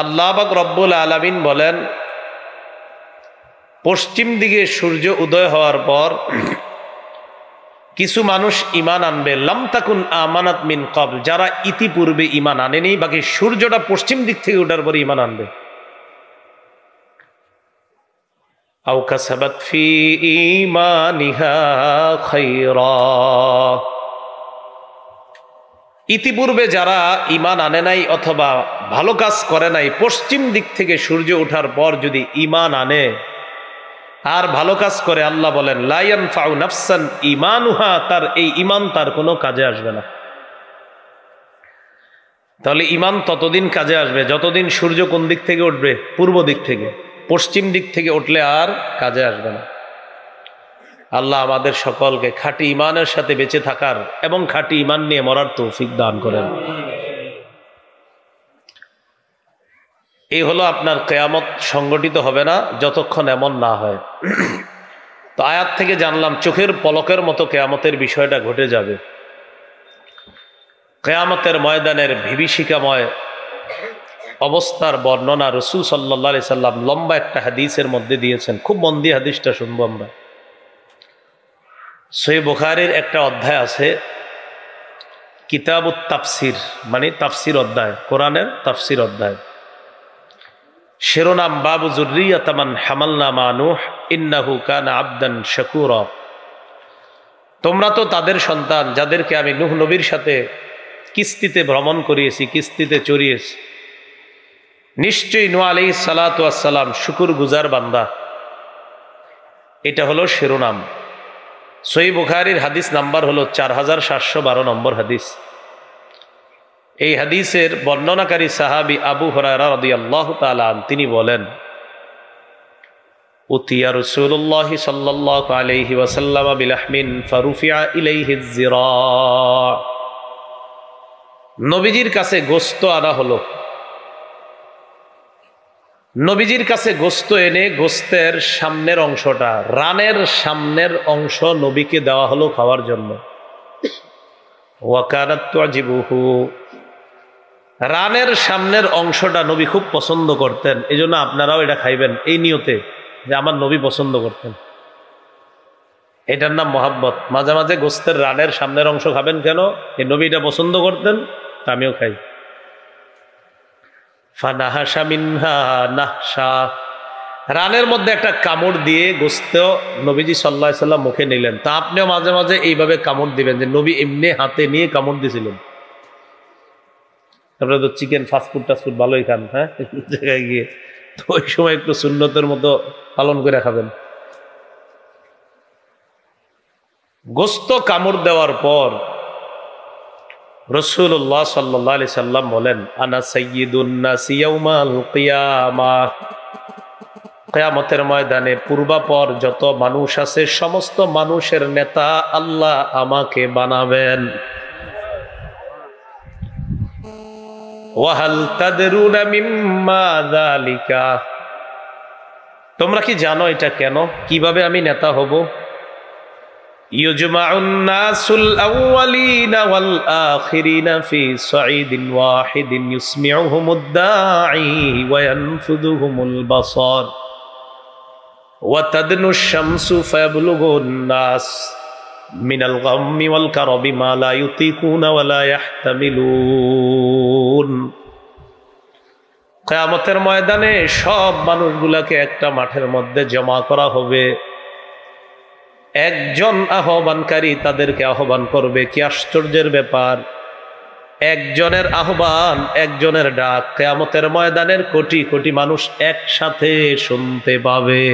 আল্লাহ পাক রব্বুল আলামিন বলেন, পশ্চিম দিকে সূর্য উদয় হওয়ার পর কিছু মানুষ ঈমান আনবে, লাম তাকুন আমানাত মিন ক্বাবল, যারা ইতিপূর্বে ঈমান আনেনি, বাকি সূর্যটা পশ্চিম দিক থেকে ওঠার পর ঈমান আনবে। আও কাসাবাত ফি ঈমানিহা খায়রা, ইতিপূর্বে যারা ঈমান আনে নাই অথবা ভালো কাজ করে নাই, পশ্চিম দিক থেকে সূর্য ওঠার পর যদি ঈমান আনে আর ভালো কাজ করে, আল্লাহ বলেন লা ইয়ানফাউ নাফসান ঈমানুহা, তার এই ঈমান তার কোনো কাজে আসবে না। তাহলে ঈমান ততদিন কাজে আসবে যতদিন সূর্য কোন দিক থেকে উঠবে? পূর্ব দিক থেকে। পশ্চিম দিক থেকে উঠলে আর কাজে আসবে না। আল্লাহ আমাদের সকলকে খাঁটি ঈমানের সাথে বেঁচে থাকার এবং খাঁটি ঈমান নিয়ে মরার তৌফিক দান করেন। এই হলো আপনার কিয়ামত সংগঠিত হবে না যতক্ষণ এমন না হয়। তো আয়াত থেকে জানলাম চোখের পলকের মতো কিয়ামতের বিষয়টা ঘটে যাবে। কিয়ামতের ময়দানের বিভীষিকাময় অবস্থার বর্ণনা রাসূল সাল্লাল্লাহু আলাইহি সাল্লাম লম্বা একটা হাদিসের মধ্যে দিয়েছেন। খুব মন দিয়ে হাদিসটা শুনবো আমরা। সহিহ বুখারীর একটা অধ্যায় আছে কিতাবুত তাফসির, মানে তাফসির অধ্যায়, কোরআনের তাফসির অধ্যায়। শিরোনাম বাবু যুররিয়াত মান হামালনা মা নূহ ইন্নাহু কানা আবদান শাকুরা। তোমরা তো তাদের সন্তান যাদেরকে আমি নূহ নবীর সাথে কিস্তিতে ভ্রমণ করিয়েছি, কিস্তিতে চড়িয়েছি। নিশ্চয়ই নূহ আলাইহিস সালাতু ওয়াস সালাম শুকর গুজার বান্দা। এটা হলো শিরোনাম। সহিহ বুখারীর হাদিস নাম্বার হলো 4712 নম্বর হাদিস। এই হাদিসের বর্ণনাকারী সাহাবী আবু হুরায়রা রাদিয়াল্লাহু তাআলা আন, তিনি বলেন, উতিয়া রাসূলুল্লাহ সাল্লাল্লাহু আলাইহি ওয়াসাল্লাম বিলাহমিন ফারুফিআ ইলাইহি যিরা, নবীজির কাছে গোশত আনা হলো। নবীজির কাছে গোশত এনে গোশতের সামনের অংশটা, রানের সামনের অংশ নবীকে দেওয়া হলো খাওয়ার জন্য। ওয়া কানাত তুজিবুহু, রানের সামনের অংশটা নবী খুব পছন্দ করতেন, এই জন্য আপনারাও এটা খাইবেন এই নিয়তে যে আমার নবী পছন্দ করতেন। এটার নাম মহাব্বত। মাঝে মাঝে গোশতের রানের সামনের অংশ খাবেন কেন? এই নবী এটা পছন্দ করতেন, তা আমিও খাই। ফানাহাশা মিনহা নাহশা, রানের মধ্যে একটা কামড় দিয়ে গোশত নবীজি সাল্লাল্লাহু আলাইহি সাল্লাম মুখে নিলেন। তা আপনিও মাঝে মাঝে এইভাবে কামড় দিবেন, যে নবী এমনি হাতে নিয়ে কামড় দিয়েছিলেন। আপনারা তো চিকেন ফাস্টফুড টাস্টফুড ভালোই খান, হ্যাঁ, জায়গায় গিয়ে, তো ওই সময় একটু সুন্নতের মতো পালন করে খাবেন। গোশত কামড় দেওয়ার পর রাসূলুল্লাহ সাল্লাল্লাহু আলাইহি সাল্লাম বলেন, আনা সাইয়্যিদুন নাসি ইয়াউমাল কিয়ামাহ, কিয়ামতের ময়দানে পূর্বাপর যত মানুষ আছে সমস্ত মানুষের নেতা আল্লাহ আমাকে বানাবেন। ওয়াহাল তাদরুনা মিম্মা যালিকা, তোমরা কি জানো এটা কেন, কিভাবে আমি নেতা হব? ইউজমাউন নাসুল আউয়ালিনা ওয়াল আখিরিনা ফি সাঈদিন ওয়াহিদিন ইউসমিউহুমুদ দাঈ ওয়া ইয়ানফুযুহুমুল বাসার ওয়া তাদনুশ শামসু ফায়াবলুগুন নাস মিনাল গাম্মি ওয়াল কারবি মা লা ইউতিকুনা ওয়া লা ইয়াহতামিলুন। কিয়ামতের ময়দানে সব মানুষগুলাকে একটা মাঠের মধ্যে জমা করা হবে। একজন আহ্বানকারী তাদেরকে আহ্বান করবে। কি আশ্চর্যের ব্যাপার! একজনের আহ্বান, একজনের ডাক কিয়ামতের ময়দানের কোটি কোটি মানুষ একসাথে শুনতে পাবে।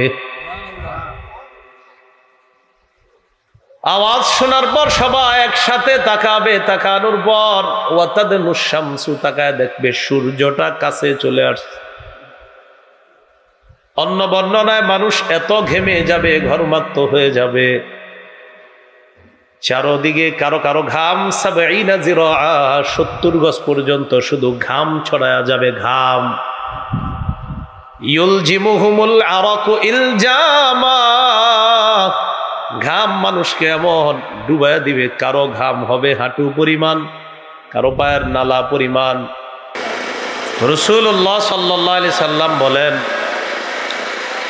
আওয়াজ শোনার পর সবাই একসাথে তাকাবে। তাকানোর পর ওয়াতাদনুশ শামসু, তাকায় দেখবে সূর্যটা কাছে চলে আসছে। অন্য বর্ণনায় মানুষ এত ঘেমে যাবে, ঘর্মাক্ত হয়ে যাবে, চারদিকে কারো কারো ঘাম ৭০ যিরাআ, ৭০ গজ পর্যন্ত শুধু ঘাম ছড়ায়া যাবে, ঘাম। ইউলজিমুহুমুল আরাকু ইলজামা, ঘাম মানুষকে এমন ডুবাইয়া দিবে, কারো ঘাম হবে হাঁটু পরিমাণ, কারো পায়ের নালা পরিমাণ। রাসূলুল্লাহ সাল্লাল্লাহু আলাইহি সাল্লাম বলেন,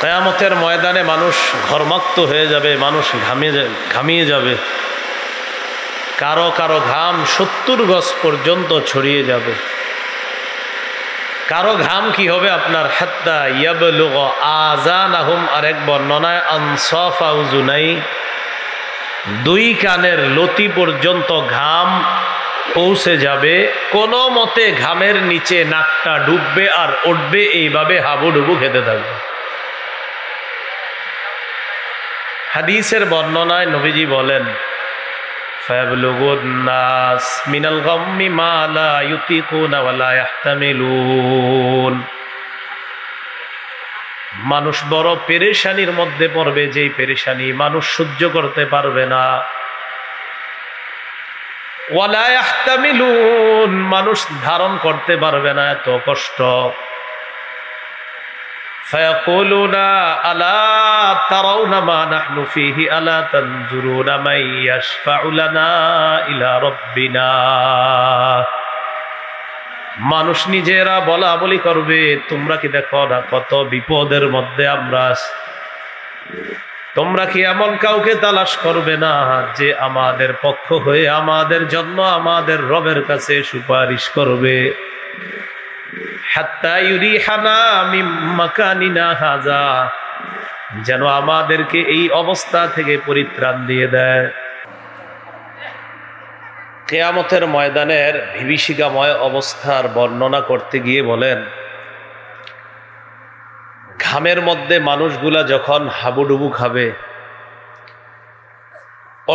কিয়ামতের ময়দানে মানুষ ঘর্মাক্ত হয়ে যাবে, মানুষ ঘামিয়ে যাবে, কারো কারো ঘাম 70 গজ পর্যন্ত ছড়িয়ে যাবে। কারো ঘাম কি হবে আপনার হাত্তা ইয়াবলুগ আযানাহুম, আরেক বর্ণনায় আনসাফা উযুনাই, 2 কানের লতি পর্যন্ত ঘাম পৌঁছে যাবে। কোনো মতে ঘামের নিচে নাকটা ডুববে আর উঠবে, এইভাবে হাবুডুবু খেতে থাকবে। হাদিসের বর্ণনায় নবীজি বলেন, ফায়াবলুগুন নাস মিনাল গাম্মি মা লা ইউতিকুনা ওয়া লা ইয়াহতামিলুন, মানুষ বড় পেরেশানির মধ্যে পড়বে, যেই পেরেশানি মানুষ সহ্য করতে পারবে না। ওয়া লা ইয়াহতামিলুন, মানুষ ধারণ করতে পারবে না, এত কষ্ট। ফায়াকুলুনা আলা তারাউনা মা নাহনু ফীহি আলা তানজুরুনা মান ইয়াশফাউ লানা ইলা রাব্বিনা, মানুষ নিজেরা বলা বলি করবে, তোমরা কি দেখো না কত বিপদের মধ্যে আমরা আছি? তোমরা কি এমন কাউকে তালাশ করবে না যে আমাদের পক্ষ হয়ে আমাদের জন্য আমাদের রবের কাছে সুপারিশ করবে? হাত্তা ইউরিহানা মিন মাকানিনা হাযা, যেন আমাদেরকে এই অবস্থা থেকে পরিত্রাণ দিয়ে দেয়। কিয়ামতের ময়দানের বিভীষিকাময় অবস্থার বর্ণনা করতে গিয়ে বলেন, ঘামের মধ্যে মানুষগুলা যখন হাবুডুবু খাবে,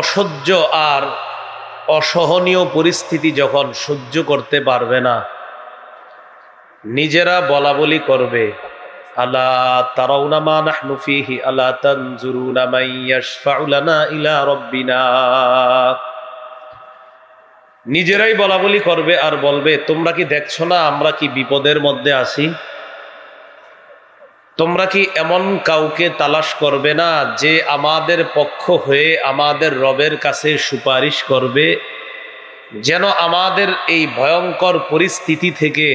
অসহ্য আর অসহনীয় পরিস্থিতি যখন সহ্য করতে পারবে না, নিজেরা বলা বলি করবে, আলা তারাউনা মা নাহনু ফীহি আলা তানজুরুনা মান ইয়াশফাউ লানা ইলা রাব্বিনা, নিজেরাই বলা বলি করবে আর বলবে, তোমরা কি দেখছো না আমরা কি বিপদের মধ্যে আছি? তোমরা কি এমন কাউকে তালাশ করবে না যে আমাদের পক্ষ হয়ে আমাদের রবের কাছে সুপারিশ করবে, যেন আমাদের এই ভয়ঙ্কর পরিস্থিতি থেকে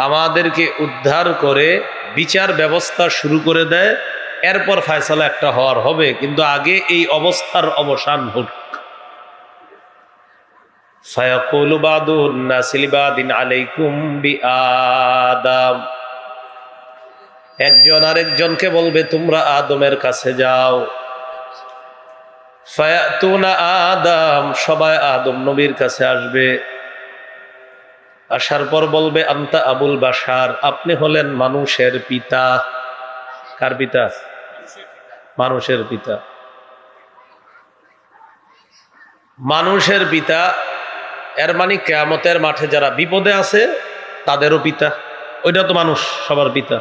আমাদেরকে উদ্ধার করে বিচার ব্যবস্থা শুরু করে দেয়, এরপর ফয়সালা একটা হওয়ার হবে, কিন্তু আগে এই অবস্থার অবসান হোক। ফায়াকুলু বাদুন নাসি লিবাদিন আলাইকুম বিআদম, একজন আরেকজনকে বলবে তোমরা আদমের কাছে যাও। ফায়াতুনা আদম, সবাই আদম নবীর কাছে আসবে। আসার পর বলবে আনতা আবুল বাশার, আপনি হলেন মানুষের পিতা। কার পিতা? মানুষের পিতা। মানুষের পিতা এর মানে কিয়ামতের মাঠে যারা বিপদে আছে তাদেরও পিতা, ওইটা তো মানুষ সবার পিতা।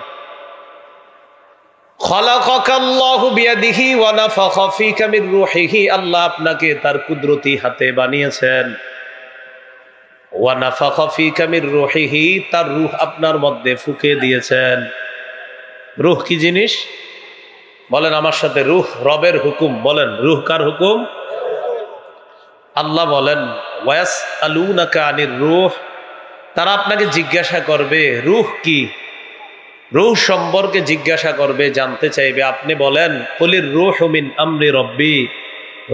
খলাকাকাল্লাহু বিয়াদিহি ওয়া নাফাখা ফীকা মির রূহিহি, আল্লাহ আপনাকে তার কুদরতি হাতে বানিয়েছেন। ওয়া নাফাখা ফীকা মির রূহিহি, তার রূহ আপনার মধ্যে ফুঁকে দিয়েছেন। রূহ কি জিনিস বলেন আমার সাথে? রূহ রবের হুকুম। বলেন রূহ কার হুকুম? আল্লাহ বলেন ওয়াসআলুনাকা আনির রূহ, তারা আপনাকে জিজ্ঞাসা করবে রূহ কি, রূহ সম্পর্কে জিজ্ঞাসা করবে, জানতে চাইবে। আপনি বলেন কুলির রূহু মিন আমরি রব্বি,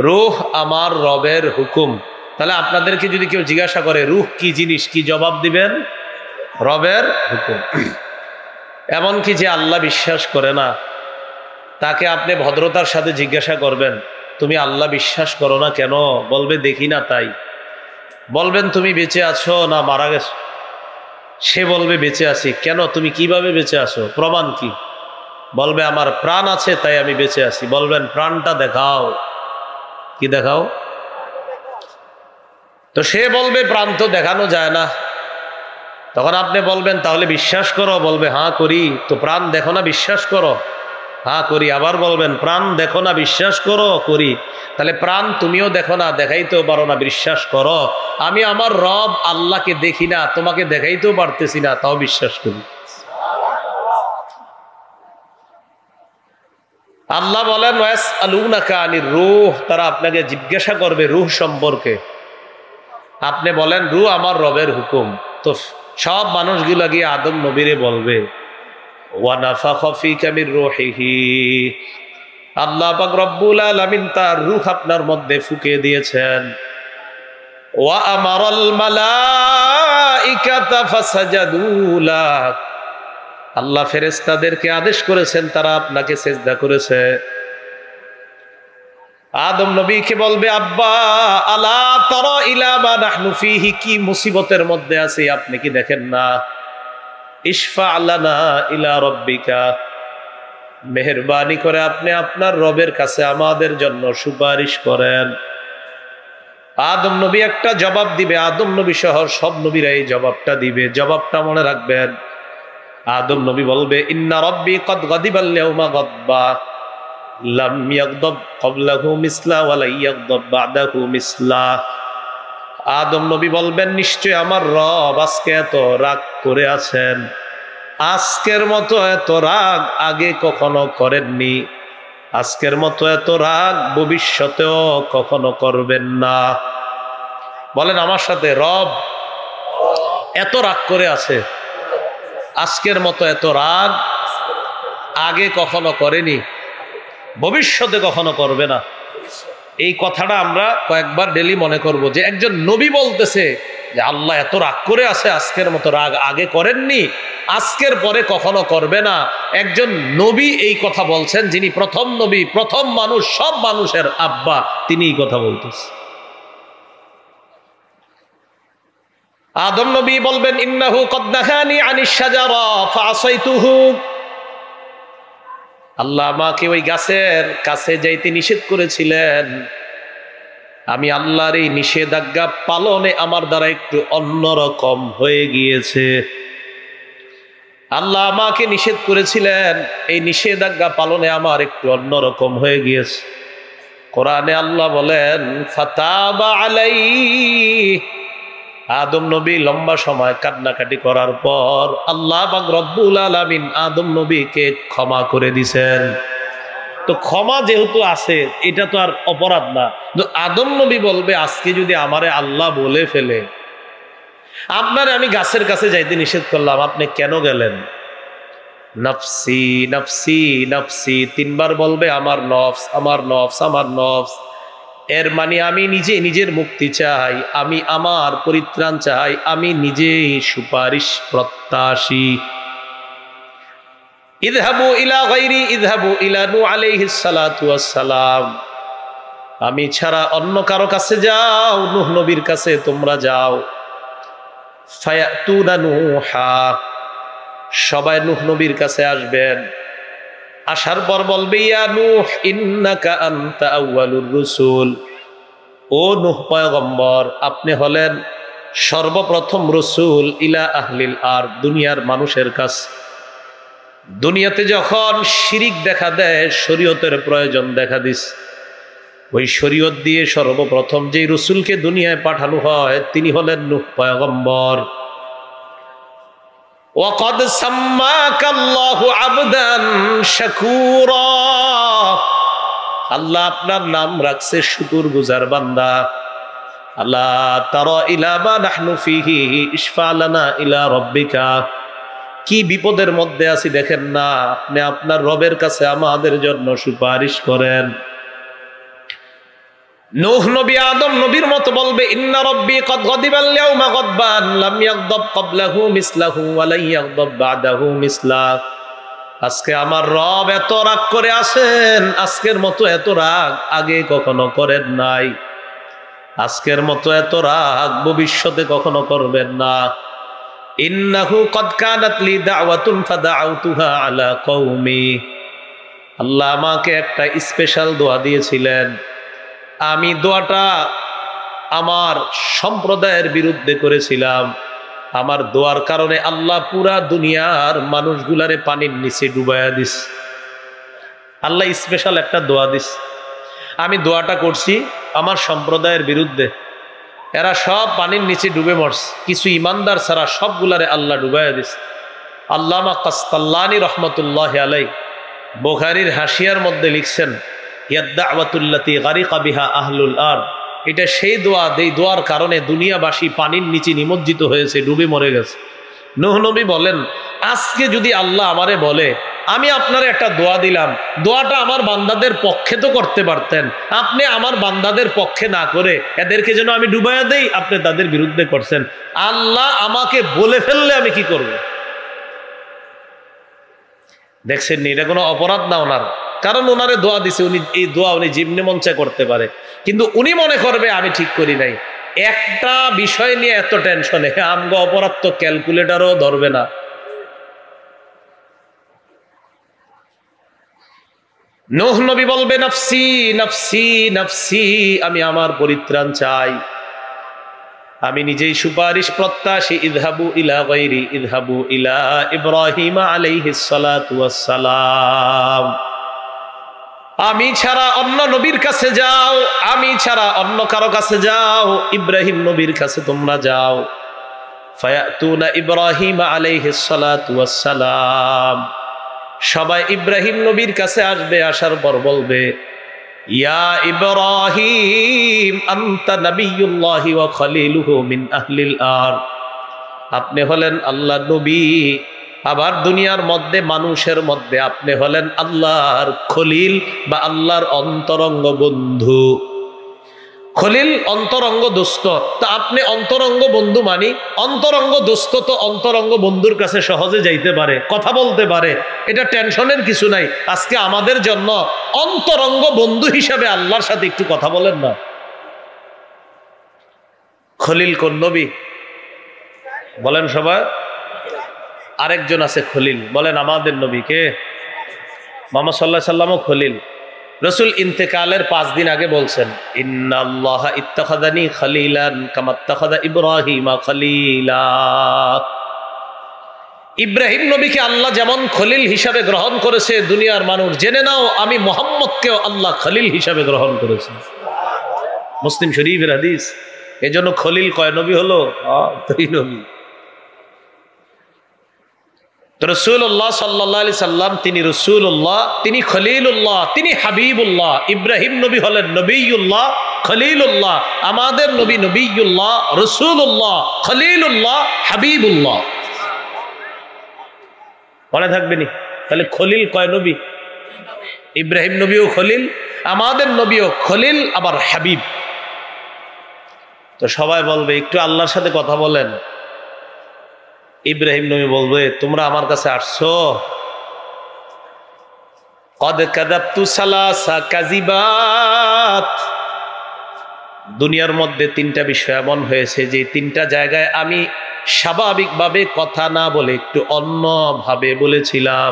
রূহ আমার রবের হুকুম। তাহলে আপনাদেরকে যদি কেউ জিজ্ঞাসা করে রূহ কি জিনিস, কি জবাব দিবেন? রবের হুকুম। এমনকি যে আল্লাহ বিশ্বাস করে না তাকে আপনি ভদ্রতার সাথে জিজ্ঞাসা করবেন তুমি আল্লাহ বিশ্বাস করো না কেন? বলবে দেখি না তাই। বলবেন তুমি বেঁচে আছো না মারা গেছো? সে বলবে বেঁচে আছি। কেন? তুমি কিভাবে বেঁচে আছো? প্রমাণ কি? বলবে আমার প্রাণ আছে তাই আমি বেঁচে আছি। বলবেন প্রাণটা দেখাও। কি দেখাও? তো সে বলবে প্রাণ তো দেখানো যায় না। তখন আপনি বলবেন তাহলে বিশ্বাস করো। বলবে হ্যাঁ করি। তো প্রাণ দেখো না, বিশ্বাস করো? হ্যাঁ করি। আবার বলবেন প্রাণ দেখো না, বিশ্বাস করো? করি। তাহলে প্রাণ তুমিও দেখো না, দেখাইতেও পারো না, বিশ্বাস করো। আমি আমার রব আল্লাহকে দেখি না, তোমাকে দেখাইতেও পারতেছি না, তাও বিশ্বাস করি। আল্লাহ বলেন ওয়াসআলুনাকা আনির রূহ, তারা আপনাকে জিজ্ঞাসা করবে রূহ সম্পর্কে। আপনি বলেন রূহ আমার রবের হুকুম। তো সব মানুষগুলা গিয়ে আদম নবীরে বলবে ওয়া নাফাখা ফীকা মির রূহিহি, আল্লাহ পাক রব্বুল আলামিন তার রূহ আপনার মধ্যে ফুঁকে দিয়েছেন। ওয়া আমারাল মালাইকাতা ফাসাজাদু লাক, আল্লাহ ফেরেশতাদেরকে আদেশ করেছেন তারা আপনাকে সিজদা করেছে। আদম নবীকে বলবে আব্বা আলা তারা ইলা মা নাহনু ফীহি, কি মুসিবতের মধ্যে আছি আপনি কি দেখেন না? ইশফা লানা ইলা রাব্বিকা, মেহেরবানি করে আপনি আপনার রবের কাছে আমাদের জন্য সুপারিশ করেন। আদম নবী একটা জবাব দিবে, আদম নবী সহ সব নবীরা এই জবাবটা দিবে। জবাবটা মনে রাখবেন। আদম নবী বলবে ইন্না রাব্বি কদ গাদিবাল ইয়াউমা গাদবা লাম ইয়াগদাব ক্বাবলাহু মিসলা ওয়া লা ইয়াগদাব বা'দাহু মিসলা। আদম নবী বলবেন নিশ্চয় আমার রব আজকে এত রাগ করে আছেন, আজকের মতো এত রাগ আগে কখনো করেননি, আজকের মতো এত রাগ ভবিষ্যতেও কখনো করবেন না। বলেন আমার সাথে, রব এত রাগ করে আছে, আজকের মতো এত রাগ আগে কখনো করেনি, ভবিষ্যতে কখনো করবে না। এই কথাটা আমরা কয়েকবার ডেলি মনে করব যে একজন নবী বলতেছে যে আল্লাহ এত রাগ করে আছে, আজকের মতো রাগ আগে করেননি, আজকের পরে কখনো করবে না। একজন নবী এই কথা বলছেন, যিনি প্রথম নবী, প্রথম মানুষ, সব মানুষের আব্বা, তিনি এই কথা বলতেছে। আদম নবী বলবেন ইন্নাহু কদ নাহানি আনিশ শাজারা ফাআসাইতুহু, আল্লাহ আমাকে ওই গাছের কাছে যাইতে নিষেধ করেছিলেন, আমি আল্লাহর এই নিষেধাজ্ঞা পালনে আমার দ্বারা একটু অন্যরকম হয়ে গিয়েছে। আল্লাহ আমাকে নিষেধ করেছিলেন, এই নিষেধাজ্ঞা পালনে আমার একটু অন্যরকম হয়ে গিয়েছে। কোরআনে আল্লাহ বলেন ফাতাবা আলাইহি, আদম নবী লম্বা সময় কান্নাকাটি করার পর আল্লাহ পাক রব্বুল আলামিন আদম নবীকে ক্ষমা করে দিয়েছেন। তো ক্ষমা যেহেতু আছে, এটা তো আর অপরাধ না। তো আদম নবী বলবে আজকে যদি আমারে আল্লাহ বলে ফেলে আপনারে আমি গাছের কাছে যাইতে নিষেধ করলাম, আপনি কেন গেলেন? নফসি নফসি নফসি, তিনবার বলবে আমার নফস আমার নফস আমার নফস। এর মানে আমি নিজে নিজের মুক্তি চাই, আমি আমার পরিত্রাণ চাই, আমি নিজেই সুপারিশ প্রত্যাশী। ইযহাবু ইলা গায়রি ইযহাবু ইলা নূহ আলাইহিস সালাতু ওয়াস সালাম, আমি ছাড়া অন্য কারো কাছে যাও, নূহ নবীর কাছে তোমরা যাও। ফায়াতুনা নূহা, সবাই নূহ নবীর কাছে আসবেন। আসার পর বলবে ইয়া নূহ ইন্নাকা আনতা আউয়ালুর রাসূল, ও নূহ পয়গম্বর আপনি হলেন সর্বপ্রথম রাসূল ইলা আহলিল আরদ, দুনিয়ার মানুষের কাছে। দুনিয়াতে যখন শিরিক দেখা দেয়, শরীয়তের প্রয়োজন দেখা দিস, ওই শরীয়ত দিয়ে সর্বপ্রথম যে রাসূলকে দুনিয়ায় পাঠানো হয় তিনি হলেন নূহ পয়গম্বর। ওয়াকাদ সাম্মাকাল্লাহু আবদান শাকুরা, আল্লাহ আপনার নাম রাখছে শুকরগুজার বান্দা। আল্লাহ তারা ইলা মা নাহনু ফীহি ইশফা লানা ইলা রাব্বিকা, কি বিপদের মধ্যে আছি দেখেন না, আপনি আপনার রবের কাছে আমাদের জন্য সুপারিশ করেন। নূহ নবী আদম নবীর মতো বলবে ইন্না রাব্বি কদ গাদিবাল ইয়াউমা গাদবান লাম ইয়াগদাব ক্বাবলাহু মিসলাহু ওয়া লা ইয়াগদাব বা'দাহু মিসলা, আজকে আমার রব এত রাগ করে আছেন, আজকের মতো এত রাগ আগে কখনো করেন নাই, আজকের মতো এত রাগ ভবিষ্যতে কখনো করবেন না। ইন্নাহু কদ কানাত লি দাওয়াতুন ফাদাউতুহা আলা কওমি, আল্লাহ আমাকে একটা স্পেশাল দোয়া দিয়েছিলেন, আমি দোয়াটা আমার সম্প্রদায়ের বিরুদ্ধে করেছিলাম, আমার দোয়ার কারণে আল্লাহ পুরা দুনিয়ার মানুষগুলারে পানির নিচে ডুবাইয়া দিস। আল্লাহ স্পেশাল একটা দোয়া দিস, আমি দোয়াটা করছি আমার সম্প্রদায়ের বিরুদ্ধে, এরা সব পানির নিচে ডুবে মরছে, কিছু ইমানদার ছাড়া সবগুলারে আল্লাহ ডুবাইয়া দিস। আল্লামা কাসতাল্লানী রহমতুল্লাহ আলাইহি বুখারীর হাসিয়ার মধ্যে লিখছেন ইয়াদ-দাওয়াতুল্লাতী গারিকা বিহা আহলুল আরদ, এটা সেই দোয়া, যেই দোয়ার কারণে দুনিয়াবাসী পানির নিচে নিমজ্জিত হয়েছে, ডুবে মরে গেছে। নূহ নবী বলেন, আজকে যদি আল্লাহ আমারে বলে আমি আপনার একটা দোয়া দিলাম, দোয়াটা আমার বান্দাদের পক্ষে তো করতে পারতেন, আপনি আমার বান্দাদের পক্ষে না করে এদেরকে যেন আমি ডুবাইয়া দেই, আপনি তাদের বিরুদ্ধে করছেন। আল্লাহ আমাকে বলে ফেললে আমি কি করব? দেখছেন এটা কোনো অপরাধ না ওনার, কারণ ওনারে দোয়া দিছে, উনি এই দোয়া উনি যেমনি মঞ্চে করতে পারে, কিন্তু উনি মনে করবে আমি ঠিক করি নাই। একটা বিষয় নিয়ে এত টেনশনে, আমগো অপরাধ তো ক্যালকুলেটারও ধরবে না। নূহ নবী বলবে নাফসি নাফসি নাফসি, আমি আমার পরিত্রাণ চাই, আমি নিজেই সুপারিশ প্রত্যাশী। ইযহাবু ইলা গায়রি ইযহাবু ইলা ইব্রাহিম আলাইহিস সালাতু ওয়াস সালাম, আমি ছাড়া অন্য নবীর কাছে যাও, আমি ছাড়া অন্য কারো কাছে যাও, ইব্রাহিম নবীর কাছে তোমরা যাও। ফায়াতুনা ইব্রাহিম আলাইহিস সালাতু ওয়াস সালাম, সবাই ইব্রাহিম নবীর কাছে আসবে, আসার পর বলবে, ইয়া ইব্রাহিম আনতা নবিয়ুল্লাহি ওয়া খলিলুহু মিন আহলিল আরদ, আপনি হলেন আল্লাহর নবী, আবার দুনিয়ার মধ্যে মানুষের মধ্যে আপনি হলেন আল্লাহর খলিল বা আল্লাহর অন্তরঙ্গ বন্ধু। খলিল অন্তরঙ্গ দোস্ত, তো আপনি অন্তরঙ্গ বন্ধু মানি অন্তরঙ্গ দোস্ত, তো অন্তরঙ্গ বন্ধুর কাছে সহজে যাইতে পারে, কথা বলতে পারে, এটা টেনশনের কিছু নাই। আজকে আমাদের জন্য অন্তরঙ্গ বন্ধু হিসাবে আল্লাহর সাথে একটু কথা বলেন না। খলিল কোন নবী বলেন সবাই? আরেকজন আছে খলিল, বলেন আমাদের নবীকে? মুহাম্মদ সাল্লাল্লাহু আলাইহি সাল্লামও খলিল। রাসূল ইন্তেকালের 5 দিন আগে বলছেন, ইন্নাল্লাহা ইত্তাখাযানি খলিলান কামা ইত্তাখাযা ইব্রাহিমা খলিলা, ইব্রাহিম নবীকে আল্লাহ যেমন খলিল হিসাবে গ্রহণ করেছে, দুনিয়ার মানুষ জেনে নাও আমি মুহাম্মদকেও আল্লাহ খলিল হিসাবে গ্রহণ করেছে। মুসলিম শরীফের হাদিস। এজন্য খলিল কয় নবী হলো? 3 নবী। রাসূলুল্লাহ সাল্লাল্লাহু আলাইহি সাল্লাম তিনি রাসূলুল্লাহ, তিনি খলিলুল্লাহ, তিনি হাবিবুল্লাহ। ইব্রাহিম নবী হলেন নবিয়ুল্লাহ, খলিলুল্লাহ। আমাদের নবী নবিয়ুল্লাহ, রাসূলুল্লাহ, খলিলুল্লাহ, হাবিবুল্লাহ। মনে থাকবেনি? তাহলে খলিল কয় নবী? ইব্রাহিম নবীও খলিল, আমাদের নবীও খলিল, আবার হাবিব। তো সবাই বলবে একটু আল্লাহর সাথে কথা বলেন। ইব্রাহিম নবী বলবে, তোমরা আমার কাছে আসছো, কদ কাযাবতু সালাসা কাযিবাত, দুনিয়ার মধ্যে 3টা বিষয় এমন হয়েছে যে 3টা জায়গায় আমি স্বাভাবিকভাবে কথা না বলে একটু অন্যভাবে বলেছিলাম।